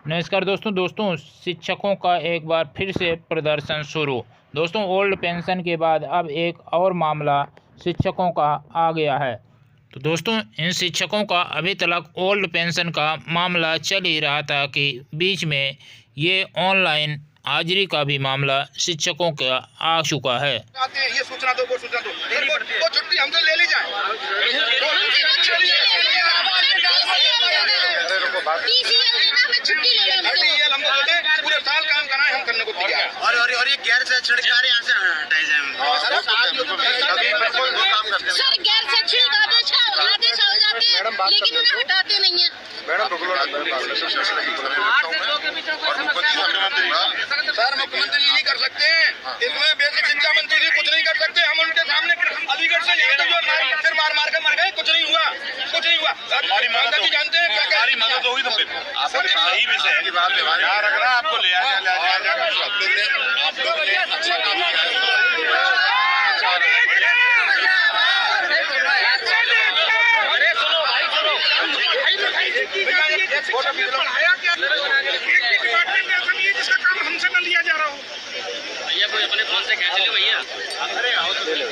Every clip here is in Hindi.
नमस्कार दोस्तों शिक्षकों का एक बार फिर से प्रदर्शन शुरू। दोस्तों ओल्ड पेंशन के बाद अब एक और मामला शिक्षकों का आ गया है। तो दोस्तों इन शिक्षकों का अभी तक ओल्ड पेंशन का मामला चल ही रहा था कि बीच में ये ऑनलाइन हाजिरी का भी मामला शिक्षकों का आ चुका है। ये सूचना दो वो सूचना दो वो छुट्टी हमसे ले ली जाए। पूरे साल काम करना है, हम करने को तैयार हैं। और ये गैर शैक्षणिक कार्य यहाँ से हटाए जाए। सर गैर शैक्षणिक आदेश हो जाते हैं लेकिन उन्हें हटाते नहीं है। मैडम सर मुख्यमंत्री जी नहीं कर सकते हैं, इसमें बेसिक शिक्षा मंत्री जी कुछ नहीं कर सकते। हम उनके सामने अलीगढ़ से यहाँ तक जो फिर मार के मर गए, कुछ नहीं हुआ। हमारी मदद जी जानते हैं क्या हमारी मदद होगी तो फिर सही विषय है कि बात यहाँ रख रहा है, आपको ले जिसका काम हमसे न लिया जा रहा हो। भैया कोई अपने फोन से कैसे ले भैया। अरे आओ तो ले लो।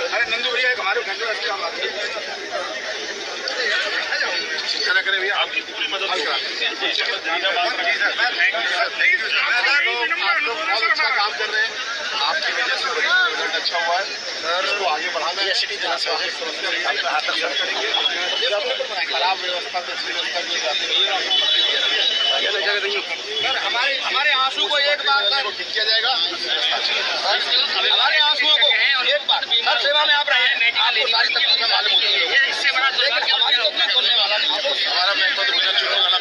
अरे नंदू भैया एक हमारे घंटे रखते हमारे क्या करें भैया, आपकी पूरी मदद बहुत अच्छा काम कर रहे हैं। आपकी वजह से रिजल्ट अच्छा हुआ है सर, इसको आगे बढ़ाना है। सिटी जिला से खराब व्यवस्था सर, हमारे आंसू को एक बार सर ठीक किया जाएगा। हमारे आंसुओं को एक बार हर सेवा में आप रहे, आपको सारी तकलीफें मालूम होती है। इससे बड़ा हमारी तो नहीं खोलने वाला नहीं। हमारा मैं तो बिना चुनाव वाला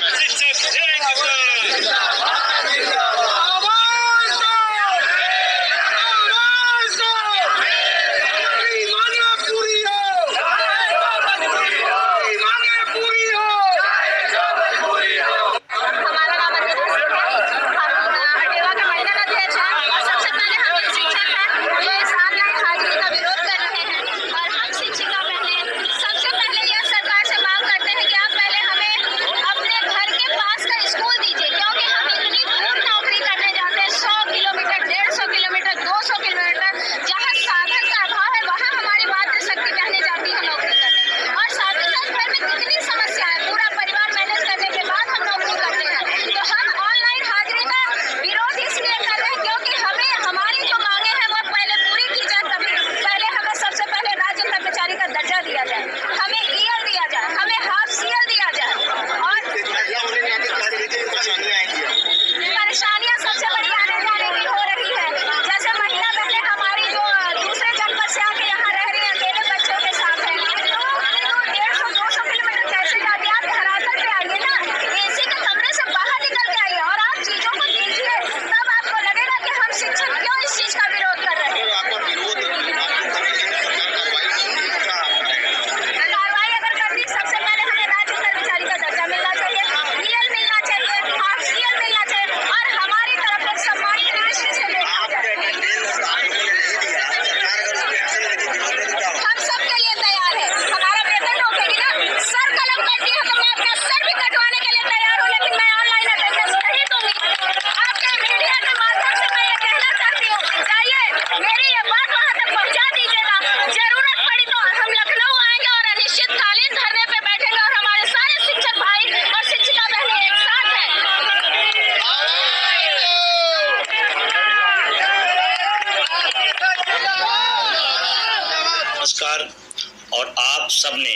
और आप सबने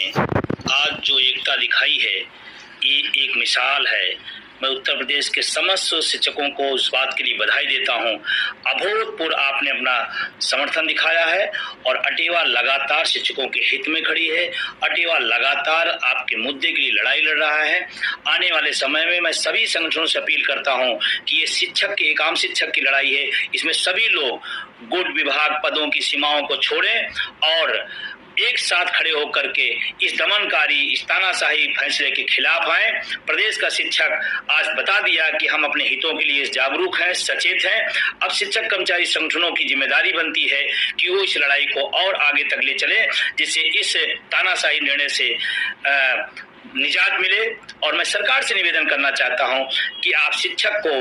आज जो एकता दिखाई है ये एक मिसाल है। मैं उत्तर प्रदेश के समस्त शिक्षकों को उस बात के लिए बधाई देता हूं। अभूतपूर्व आपने अपना समर्थन दिखाया है और अटेवा लगातार शिक्षकों के हित में खड़ी है। अटेवा लगातार आपके मुद्दे के लिए लड़ाई लड़ रहा है। आने वाले समय में मैं सभी संगठनों से अपील करता हूं कि ये शिक्षक की एक आम शिक्षक की लड़ाई है। इसमें सभी लोग गुण विभाग पदों की सीमाओं को छोड़ें और एक साथ खड़े होकर के इस दमनकारी, इस तानाशाही फैसले के खिलाफ आए। प्रदेश का शिक्षक आज बता दिया कि हम अपने हितों के लिए जागरूक हैं, सचेत हैं। अब शिक्षक कर्मचारी संगठनों की जिम्मेदारी बनती है कि वो इस लड़ाई को और आगे तक ले चले, जिससे इस तानाशाही निर्णय से निजात मिले। और मैं सरकार से निवेदन करना चाहता हूं कि आप शिक्षक को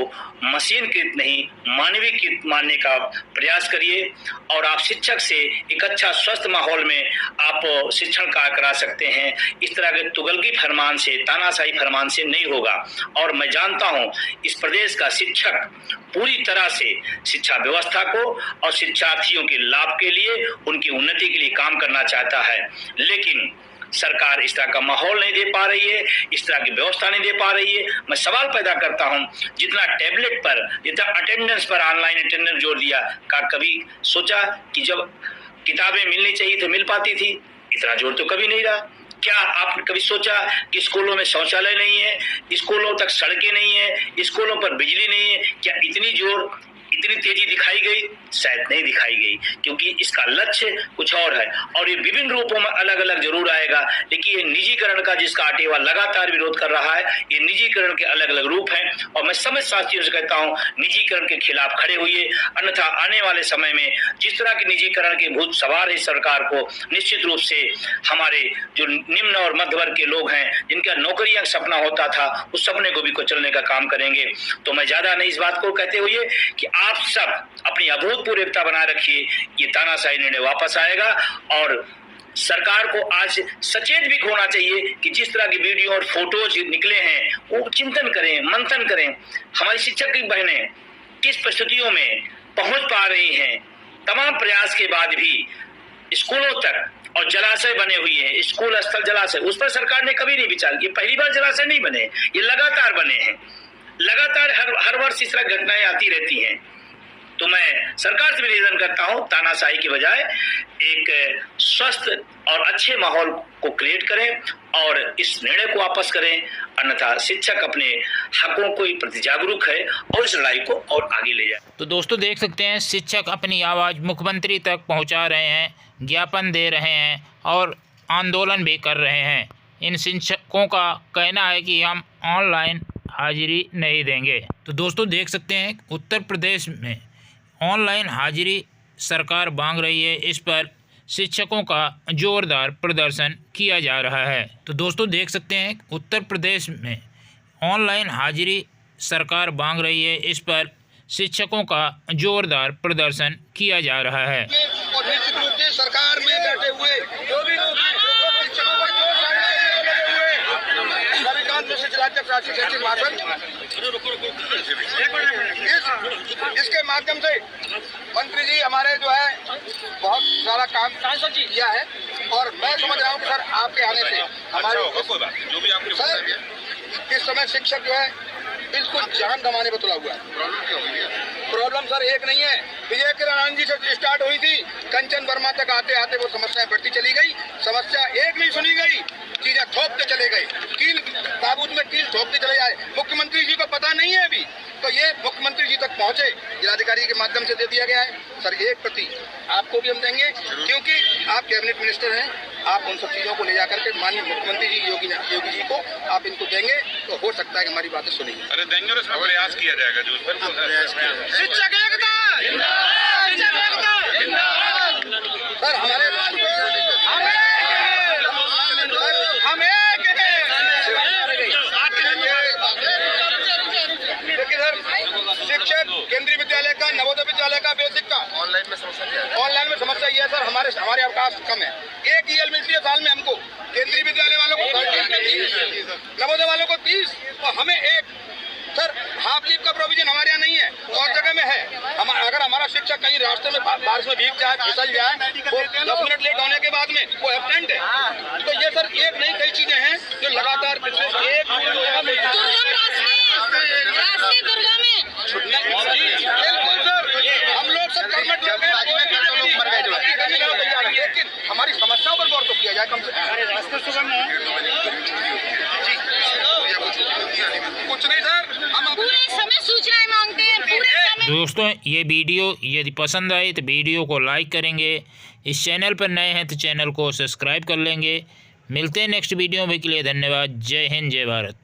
मशीनकृत नहीं, मानवीकृत मानने का प्रयास करिए और आप शिक्षक से एक अच्छा स्वस्थ माहौल में आप शिक्षण कार्य करा सकते हैं। इस तरह के तुगलकी फरमान से, तानाशाही फरमान से नहीं होगा। और मैं जानता हूं इस प्रदेश का शिक्षक पूरी तरह से शिक्षा व्यवस्था को और शिक्षार्थियों के लाभ के लिए, उनकी उन्नति के लिए काम करना चाहता है, लेकिन सरकार इस तरह का माहौल नहीं दे पा रही है, इस तरह की व्यवस्था नहीं दे पा रही है। मैं सवाल पैदा करता हूं, जितना टैबलेट पर, जितना अटेंडेंस पर ऑनलाइन अटेंडेंस जोड़ दिया, का कभी सोचा कि जब किताबें मिलनी चाहिए तो मिल पाती थी? इतना जोर तो कभी नहीं रहा। क्या आपने कभी सोचा कि स्कूलों में शौचालय नहीं है, स्कूलों तक सड़कें नहीं है, स्कूलों पर बिजली नहीं है? क्या इतनी जोर, इतनी तेजी दिखाई गई? शायद नहीं दिखाई गई, क्योंकि इसका लक्ष्य कुछ और है और ये विभिन्न रूपों में अलग अलग जरूर आएगा। लेकिन ये निजीकरण का, जिसका आटेवा लगातार विरोध कर रहा है, ये निजीकरण के अलग अलग रूप हैं। और मैं समझ साथियों से कहता हूं, निजीकरण के खिलाफ खड़े हुए, अन्यथा आने वाले समय में जिस तरह के निजीकरण के भूत सवार है सरकार को, निश्चित रूप से हमारे जो निम्न और मध्य वर्ग के लोग हैं, जिनका नौकरियां सपना होता था, उस सपने को भी कुचलने का काम करेंगे। तो मैं ज्यादा नहीं इस बात को कहते हुए कि आप सब अपनी अभूतपूर्व एकता बनाए रखिए, ये तानाशाही निर्णय वापस आएगा। और सरकार को आज सचेत भी होना चाहिए कि जिस तरह की वीडियो और फोटोज निकले हैं, वो चिंतन करें, मंथन करें। हमारी शिक्षक की बहनें किस परिस्थितियों में पहुंच पा रही हैं, तमाम प्रयास के बाद भी स्कूलों तक और जलाशय बने हुए हैं, स्कूल स्थल जलाशय, उस पर सरकार ने कभी नहीं विचार किया। पहली बार जलाशय नहीं बने, ये लगातार बने हैं। लगातार हर वर्ष इस तरह घटनाएं आती रहती हैं। तो मैं सरकार से निवेदन करता हूं, तानाशाही के बजाय एक स्वस्थ और अच्छे माहौल को क्रिएट करें और इस निर्णय को वापस करें, अन्यथा शिक्षक अपने हकों को प्रति जागरूक है और इस लड़ाई को और आगे ले जाए। तो दोस्तों देख सकते हैं, शिक्षक अपनी आवाज़ मुख्यमंत्री तक पहुंचा रहे हैं, ज्ञापन दे रहे हैं और आंदोलन भी कर रहे हैं। इन शिक्षकों का कहना है कि हम ऑनलाइन हाजिरी नहीं देंगे। तो दोस्तों देख सकते हैं, उत्तर प्रदेश में ऑनलाइन हाजिरी सरकार मांग रही है, इस पर शिक्षकों का जोरदार प्रदर्शन किया जा रहा है। तो दोस्तों देख सकते हैं, उत्तर प्रदेश में ऑनलाइन हाजिरी सरकार मांग रही है, इस पर शिक्षकों का जोरदार प्रदर्शन किया जा रहा है। और निश्चित रूप से सरकार में बैठे हुए जो भी लोग शिक्षकों पर जोर डालने के लिए लगे हुए रविकांत मिश्र जिलाध्यक्ष राष्ट्रीय शैक्षिक महासंघ, इसके माध्यम से मंत्री जी हमारे जो है बहुत सारा काम किया है और मैं समझ रहा हूँ कि सर आपके आने से हमारे जो भी आपके सर इस समय शिक्षक जो है बिल्कुल जान गंवाने पर तुला हुआ है। प्रॉब्लम सर एक नहीं है, विजय किरण जी से स्टार्ट हुई थी, कंचन वर्मा तक आते आते वो समस्याएं बढ़ती चली गई। समस्या एक नहीं सुनी गई, चीजें थोपते चले गए, कील ताबूत में कील थोपते चले जाए। मुख्यमंत्री जी को पता नहीं है अभी, तो ये मुख्यमंत्री जी तक पहुंचे, जिलाधिकारी के माध्यम से दे दिया गया है। सर एक प्रति आपको भी हम देंगे, क्योंकि आप कैबिनेट मिनिस्टर हैं, आप उन सब चीजों को ले जाकर के माननीय मुख्यमंत्री जी योगी जी को आप इनको देंगे, तो हो सकता है कि हमारी बातें सुनेंगे। अरे देंगे और इसमें प्रयास किया जाएगा। जो शिक्षक एकता, शिक्षक एकता, सर हमारे हम एक हैं। देखिए सर, शिक्षक केंद्रीय विद्यालय का, नवोदय विद्यालय का, बेसिक का ऑनलाइन में समस्या ये है सर, हमारे अवकाश कम है। एक ईएल मिलती है साल में हमको, केंद्रीय विद्यालय वालों को 30, नवोदय वालों को 30 और हमें एक। सर हाफ लीव का प्रोविजन हमारे यहाँ नहीं है, और जगह में है। अगर हमारा शिक्षक कहीं रास्ते में बारिश में भीग जाए, फिसल जाए, वो 10 मिनट लेट होने के बाद में वो एब्सेंट है। तो ये सर एक नहीं, कई चीजें हैं जो लगातार पिछले एक बिल्कुल सर, हम लोग सब गवर्नमेंट लोग हैं, लेकिन हमारी समस्याओं पर गौर तो किया जाए कम से कम। कुछ नहीं सर, हम पूरे समय सूचनाएं मांगते हैं, पूरे समय दोस्तों ये वीडियो यदि पसंद आए तो वीडियो को लाइक करेंगे, इस चैनल पर नए हैं तो चैनल को सब्सक्राइब कर लेंगे। मिलते हैं नेक्स्ट वीडियो में, के लिए धन्यवाद। जय हिंद, जय भारत।